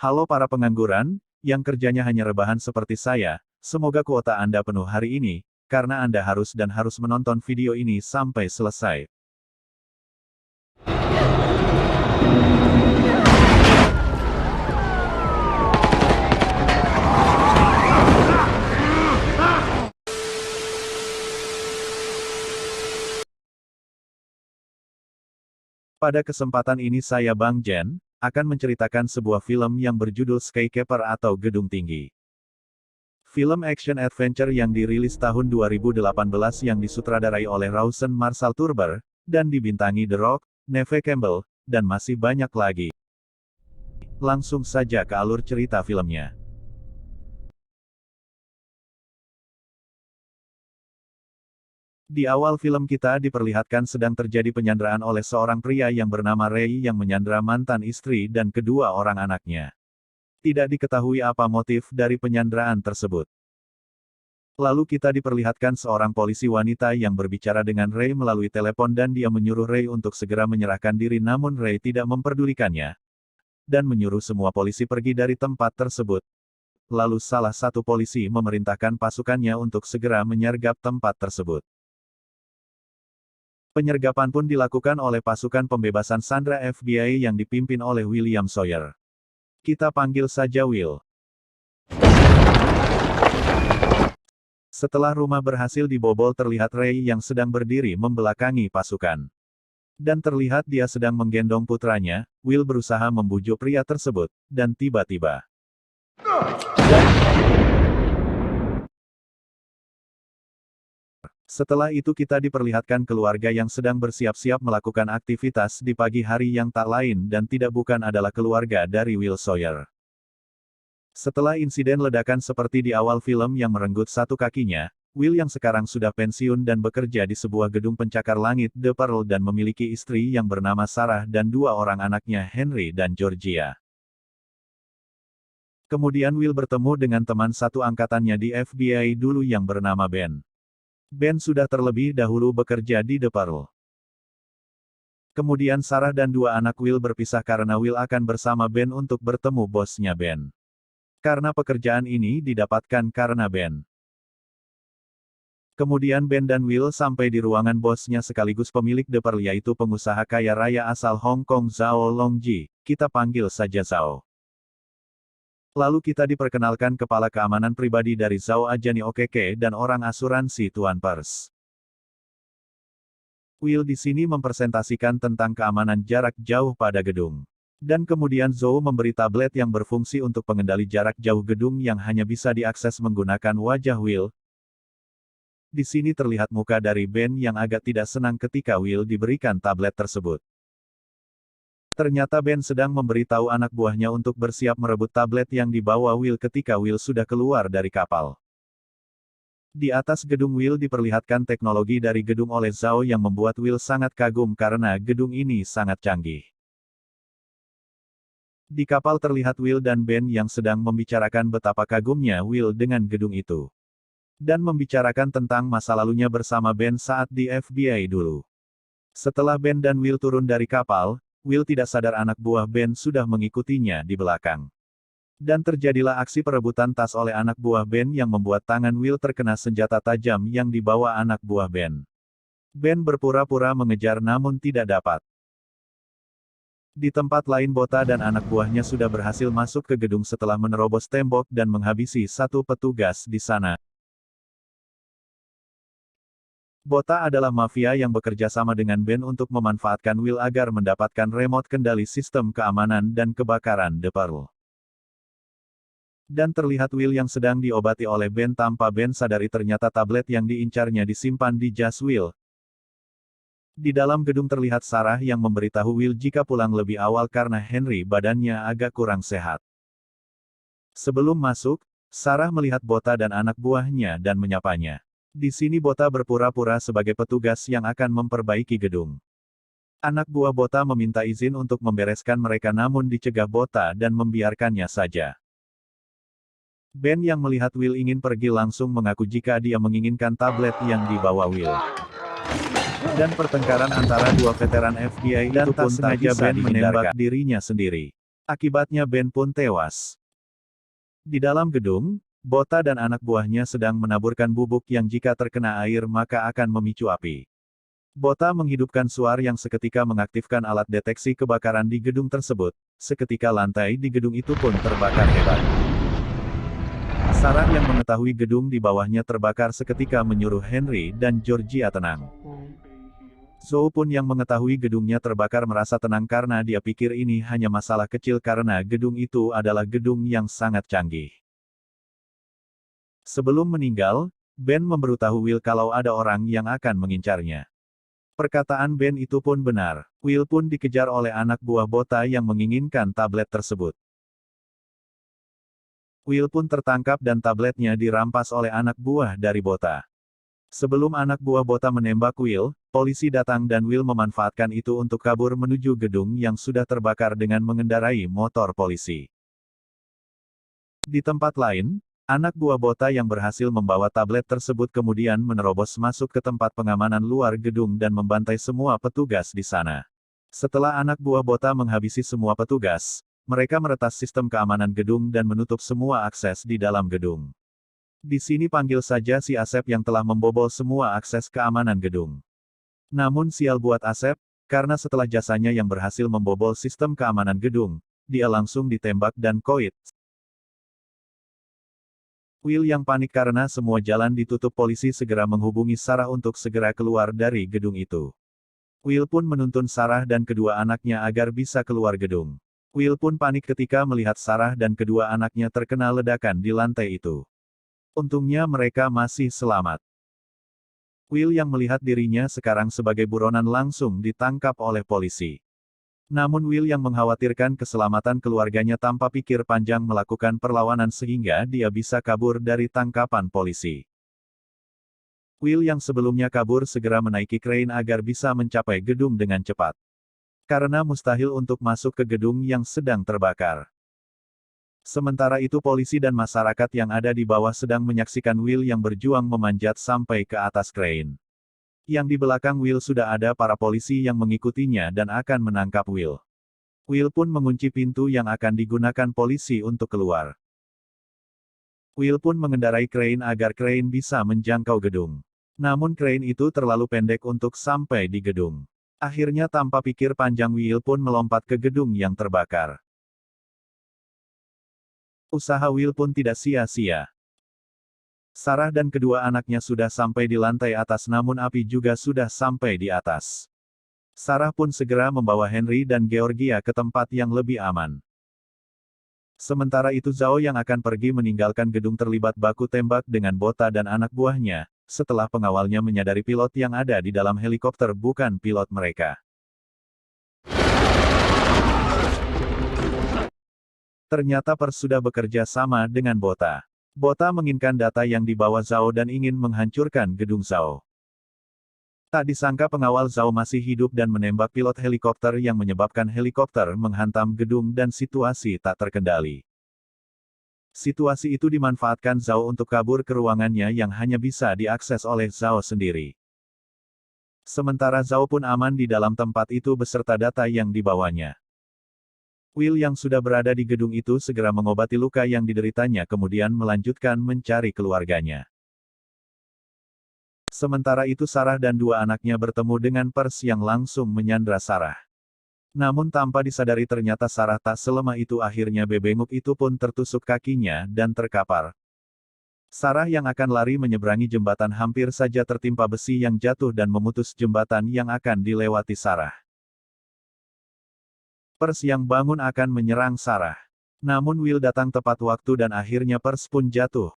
Halo para pengangguran, yang kerjanya hanya rebahan seperti saya, semoga kuota Anda penuh hari ini, karena Anda harus menonton video ini sampai selesai. Pada kesempatan ini saya Bang Jen, akan menceritakan sebuah film yang berjudul Skykeeper atau Gedung Tinggi. Film action adventure yang dirilis tahun 2018 yang disutradarai oleh Rawson Marshall Turber, dan dibintangi The Rock, Neve Campbell, dan masih banyak lagi. Langsung saja ke alur cerita filmnya. Di awal film kita diperlihatkan sedang terjadi penyanderaan oleh seorang pria yang bernama Ray yang menyandera mantan istri dan kedua orang anaknya. Tidak diketahui apa motif dari penyanderaan tersebut. Lalu kita diperlihatkan seorang polisi wanita yang berbicara dengan Ray melalui telepon dan dia menyuruh Ray untuk segera menyerahkan diri namun Ray tidak memperdulikannya. Dan menyuruh semua polisi pergi dari tempat tersebut. Lalu salah satu polisi memerintahkan pasukannya untuk segera menyergap tempat tersebut. Penyergapan pun dilakukan oleh pasukan pembebasan sandera FBI yang dipimpin oleh William Sawyer. Kita panggil saja Will. Setelah rumah berhasil dibobol terlihat Ray yang sedang berdiri membelakangi pasukan. Dan terlihat dia sedang menggendong putranya, Will berusaha membujuk pria tersebut, dan tiba-tiba. Setelah itu kita diperlihatkan keluarga yang sedang bersiap-siap melakukan aktivitas di pagi hari yang tak lain dan tidak bukan adalah keluarga dari Will Sawyer. Setelah insiden ledakan seperti di awal film yang merenggut satu kakinya, Will yang sekarang sudah pensiun dan bekerja di sebuah gedung pencakar langit The Pearl dan memiliki istri yang bernama Sarah dan dua orang anaknya Henry dan Georgia. Kemudian Will bertemu dengan teman satu angkatannya di FBI dulu yang bernama Ben. Ben sudah terlebih dahulu bekerja di The Pearl. Kemudian Sarah dan dua anak Will berpisah karena Will akan bersama Ben untuk bertemu bosnya Ben. Karena pekerjaan ini didapatkan karena Ben. Kemudian Ben dan Will sampai di ruangan bosnya sekaligus pemilik The Pearl yaitu pengusaha kaya raya asal Hong Kong Zhao Longji, kita panggil saja Zhao. Lalu kita diperkenalkan kepala keamanan pribadi dari Zhao Ajani Okeke dan orang asuransi Tuan Pers. Will di sini mempresentasikan tentang keamanan jarak jauh pada gedung. Dan kemudian Zhao memberi tablet yang berfungsi untuk pengendali jarak jauh gedung yang hanya bisa diakses menggunakan wajah Will. Di sini terlihat muka dari Ben yang agak tidak senang ketika Will diberikan tablet tersebut. Ternyata Ben sedang memberitahu anak buahnya untuk bersiap merebut tablet yang dibawa Will ketika Will sudah keluar dari kapal. Di atas gedung Will diperlihatkan teknologi dari gedung oleh Zhao yang membuat Will sangat kagum karena gedung ini sangat canggih. Di kapal terlihat Will dan Ben yang sedang membicarakan betapa kagumnya Will dengan gedung itu. Dan membicarakan tentang masa lalunya bersama Ben saat di FBI dulu. Setelah Ben dan Will turun dari kapal, Will tidak sadar anak buah Ben sudah mengikutinya di belakang. Dan terjadilah aksi perebutan tas oleh anak buah Ben yang membuat tangan Will terkena senjata tajam yang dibawa anak buah Ben. Ben berpura-pura mengejar namun tidak dapat. Di tempat lain Bota dan anak buahnya sudah berhasil masuk ke gedung setelah menerobos tembok dan menghabisi satu petugas di sana. Bota adalah mafia yang bekerja sama dengan Ben untuk memanfaatkan Will agar mendapatkan remote kendali sistem keamanan dan kebakaran The Pearl. Dan terlihat Will yang sedang diobati oleh Ben tanpa Ben sadari ternyata tablet yang diincarnya disimpan di jas Will. Di dalam gedung terlihat Sarah yang memberitahu Will jika pulang lebih awal karena Henry badannya agak kurang sehat. Sebelum masuk, Sarah melihat Bota dan anak buahnya dan menyapanya. Di sini Bota berpura-pura sebagai petugas yang akan memperbaiki gedung. Anak buah Bota meminta izin untuk membereskan mereka namun dicegah Bota dan membiarkannya saja. Ben yang melihat Will ingin pergi langsung mengaku jika dia menginginkan tablet yang dibawa Will. Dan pertengkaran antara dua veteran FBI itu pun tak bisa Ben menembak dirinya sendiri. Akibatnya Ben pun tewas. Di dalam gedung, Bota dan anak buahnya sedang menaburkan bubuk yang jika terkena air maka akan memicu api. Bota menghidupkan suar yang seketika mengaktifkan alat deteksi kebakaran di gedung tersebut, seketika lantai di gedung itu pun terbakar hebat. Sarah yang mengetahui gedung di bawahnya terbakar seketika menyuruh Henry dan Georgia tenang. Zhou pun yang mengetahui gedungnya terbakar merasa tenang karena dia pikir ini hanya masalah kecil karena gedung itu adalah gedung yang sangat canggih. Sebelum meninggal, Ben memberitahu Will kalau ada orang yang akan mengincarnya. Perkataan Ben itu pun benar. Will pun dikejar oleh anak buah Bota yang menginginkan tablet tersebut. Will pun tertangkap dan tabletnya dirampas oleh anak buah dari Bota. Sebelum anak buah Bota menembak Will, polisi datang dan Will memanfaatkan itu untuk kabur menuju gedung yang sudah terbakar dengan mengendarai motor polisi. Di tempat lain, anak buah Bota yang berhasil membawa tablet tersebut kemudian menerobos masuk ke tempat pengamanan luar gedung dan membantai semua petugas di sana. Setelah anak buah Bota menghabisi semua petugas, mereka meretas sistem keamanan gedung dan menutup semua akses di dalam gedung. Di sini panggil saja si Asep yang telah membobol semua akses keamanan gedung. Namun sial buat Asep, karena setelah jasanya yang berhasil membobol sistem keamanan gedung, dia langsung ditembak dan koit. Will yang panik karena semua jalan ditutup polisi segera menghubungi Sarah untuk segera keluar dari gedung itu. Will pun menuntun Sarah dan kedua anaknya agar bisa keluar gedung. Will pun panik ketika melihat Sarah dan kedua anaknya terkena ledakan di lantai itu. Untungnya mereka masih selamat. Will yang melihat dirinya sekarang sebagai buronan langsung ditangkap oleh polisi. Namun Will yang mengkhawatirkan keselamatan keluarganya tanpa pikir panjang melakukan perlawanan sehingga dia bisa kabur dari tangkapan polisi. Will yang sebelumnya kabur segera menaiki crane agar bisa mencapai gedung dengan cepat. Karena mustahil untuk masuk ke gedung yang sedang terbakar. Sementara itu polisi dan masyarakat yang ada di bawah sedang menyaksikan Will yang berjuang memanjat sampai ke atas crane. Yang di belakang Will sudah ada para polisi yang mengikutinya dan akan menangkap Will. Will pun mengunci pintu yang akan digunakan polisi untuk keluar. Will pun mengendarai crane agar crane bisa menjangkau gedung. Namun crane itu terlalu pendek untuk sampai di gedung. Akhirnya tanpa pikir panjang Will pun melompat ke gedung yang terbakar. Usaha Will pun tidak sia-sia. Sarah dan kedua anaknya sudah sampai di lantai atas namun api juga sudah sampai di atas. Sarah pun segera membawa Henry dan Georgia ke tempat yang lebih aman. Sementara itu Zhao yang akan pergi meninggalkan gedung terlibat baku tembak dengan Bota dan anak buahnya, setelah pengawalnya menyadari pilot yang ada di dalam helikopter bukan pilot mereka. Ternyata Pers sudah bekerja sama dengan Bota. Bota menginginkan data yang dibawa Zhao dan ingin menghancurkan gedung Zhao. Tak disangka pengawal Zhao masih hidup dan menembak pilot helikopter yang menyebabkan helikopter menghantam gedung dan situasi tak terkendali. Situasi itu dimanfaatkan Zhao untuk kabur ke ruangannya yang hanya bisa diakses oleh Zhao sendiri. Sementara Zhao pun aman di dalam tempat itu beserta data yang dibawanya. Will yang sudah berada di gedung itu segera mengobati luka yang dideritanya kemudian melanjutkan mencari keluarganya. Sementara itu Sarah dan dua anaknya bertemu dengan Pers yang langsung menyandra Sarah. Namun tanpa disadari ternyata Sarah tak selemah itu akhirnya bebenguk itu pun tertusuk kakinya dan terkapar. Sarah yang akan lari menyeberangi jembatan hampir saja tertimpa besi yang jatuh dan memutus jembatan yang akan dilewati Sarah. Pers yang bangun akan menyerang Sarah. Namun Will datang tepat waktu dan akhirnya Pers pun jatuh.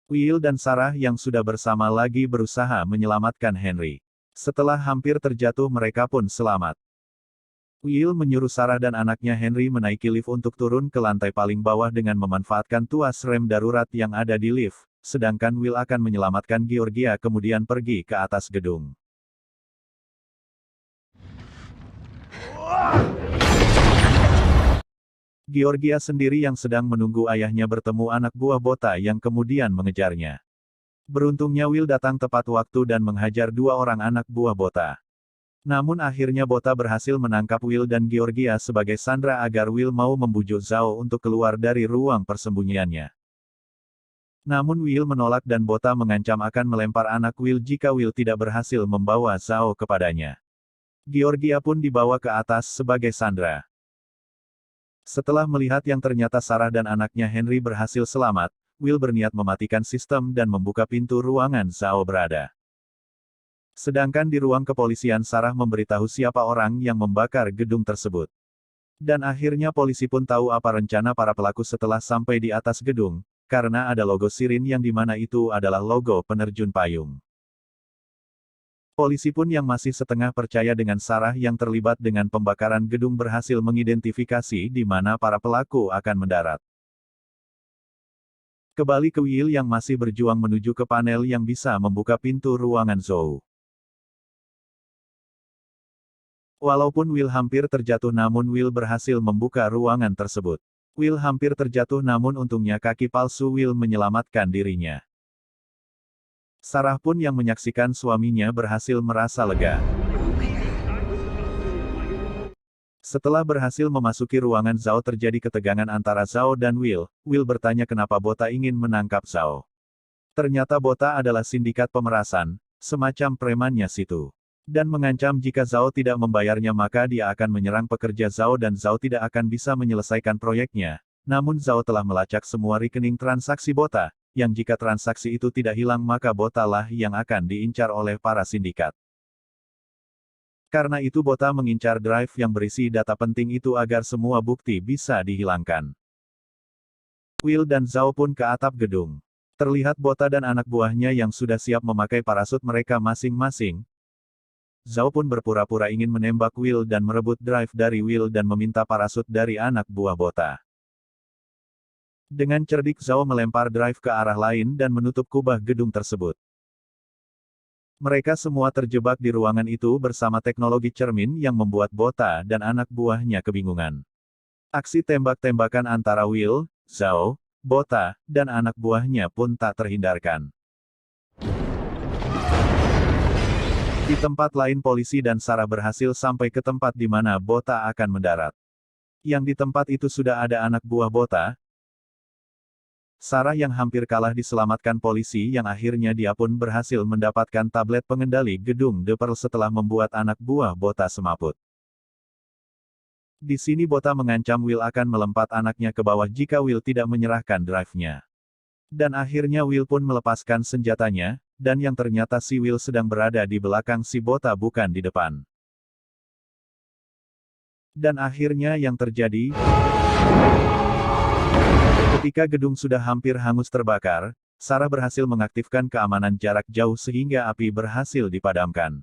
Will dan Sarah yang sudah bersama lagi berusaha menyelamatkan Henry. Setelah hampir terjatuh mereka pun selamat. Will menyuruh Sarah dan anaknya Henry menaiki lift untuk turun ke lantai paling bawah dengan memanfaatkan tuas rem darurat yang ada di lift, sedangkan Will akan menyelamatkan Georgia kemudian pergi ke atas gedung. Georgia sendiri yang sedang menunggu ayahnya bertemu anak buah Bota yang kemudian mengejarnya. Beruntungnya Will datang tepat waktu dan menghajar dua orang anak buah Bota. Namun akhirnya Bota berhasil menangkap Will dan Georgia sebagai sandera agar Will mau membujuk Zhao untuk keluar dari ruang persembunyiannya. Namun Will menolak dan Bota mengancam akan melempar anak Will jika Will tidak berhasil membawa Zhao kepadanya. Georgia pun dibawa ke atas sebagai sandera. Setelah melihat yang ternyata Sarah dan anaknya Henry berhasil selamat, Will berniat mematikan sistem dan membuka pintu ruangan Zhao berada. Sedangkan di ruang kepolisian Sarah memberitahu siapa orang yang membakar gedung tersebut. Dan akhirnya polisi pun tahu apa rencana para pelaku setelah sampai di atas gedung, karena ada logo sirin yang dimana itu adalah logo penerjun payung. Polisi pun yang masih setengah percaya dengan Sarah yang terlibat dengan pembakaran gedung berhasil mengidentifikasi di mana para pelaku akan mendarat. Kembali ke Will yang masih berjuang menuju ke panel yang bisa membuka pintu ruangan Zhao. Walaupun Will hampir terjatuh namun Will berhasil membuka ruangan tersebut. Will hampir terjatuh namun untungnya kaki palsu Will menyelamatkan dirinya. Sarah pun yang menyaksikan suaminya berhasil merasa lega. Setelah berhasil memasuki ruangan Zhao terjadi ketegangan antara Zhao dan Will. Will bertanya kenapa Bota ingin menangkap Zhao. Ternyata Bota adalah sindikat pemerasan, semacam premannya situ. Dan mengancam jika Zhao tidak membayarnya maka dia akan menyerang pekerja Zhao dan Zhao tidak akan bisa menyelesaikan proyeknya. Namun Zhao telah melacak semua rekening transaksi Bota, yang jika transaksi itu tidak hilang maka Bota lah yang akan diincar oleh para sindikat. Karena itu Bota mengincar drive yang berisi data penting itu agar semua bukti bisa dihilangkan. Will dan Zhao pun ke atap gedung. Terlihat Bota dan anak buahnya yang sudah siap memakai parasut mereka masing-masing. Zhao pun berpura-pura ingin menembak Will dan merebut drive dari Will dan meminta parasut dari anak buah Bota. Dengan cerdik Zhao melempar drive ke arah lain dan menutup kubah gedung tersebut. Mereka semua terjebak di ruangan itu bersama teknologi cermin yang membuat Bota dan anak buahnya kebingungan. Aksi tembak-tembakan antara Will, Zhao, Bota, dan anak buahnya pun tak terhindarkan. Di tempat lain polisi dan Sarah berhasil sampai ke tempat di mana Bota akan mendarat. Yang di tempat itu sudah ada anak buah Bota. Sarah yang hampir kalah diselamatkan polisi yang akhirnya dia pun berhasil mendapatkan tablet pengendali gedung The Pearl setelah membuat anak buah Bota semaput. Di sini Bota mengancam Will akan melompat anaknya ke bawah jika Will tidak menyerahkan drive-nya. Dan akhirnya Will pun melepaskan senjatanya, dan yang ternyata si Will sedang berada di belakang si Bota bukan di depan. Dan akhirnya yang terjadi, ketika gedung sudah hampir hangus terbakar, Sarah berhasil mengaktifkan keamanan jarak jauh sehingga api berhasil dipadamkan.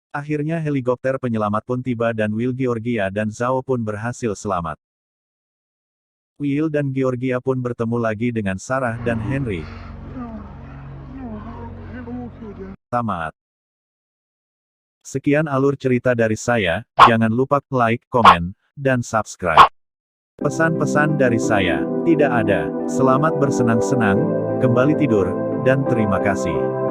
Akhirnya helikopter penyelamat pun tiba dan Will, Georgia dan Zhao pun berhasil selamat. Will dan Georgia pun bertemu lagi dengan Sarah dan Henry. Tamat. Sekian alur cerita dari saya, jangan lupa like, komen, dan subscribe. Pesan-pesan dari saya, tidak ada. Selamat bersenang-senang, kembali tidur, dan terima kasih.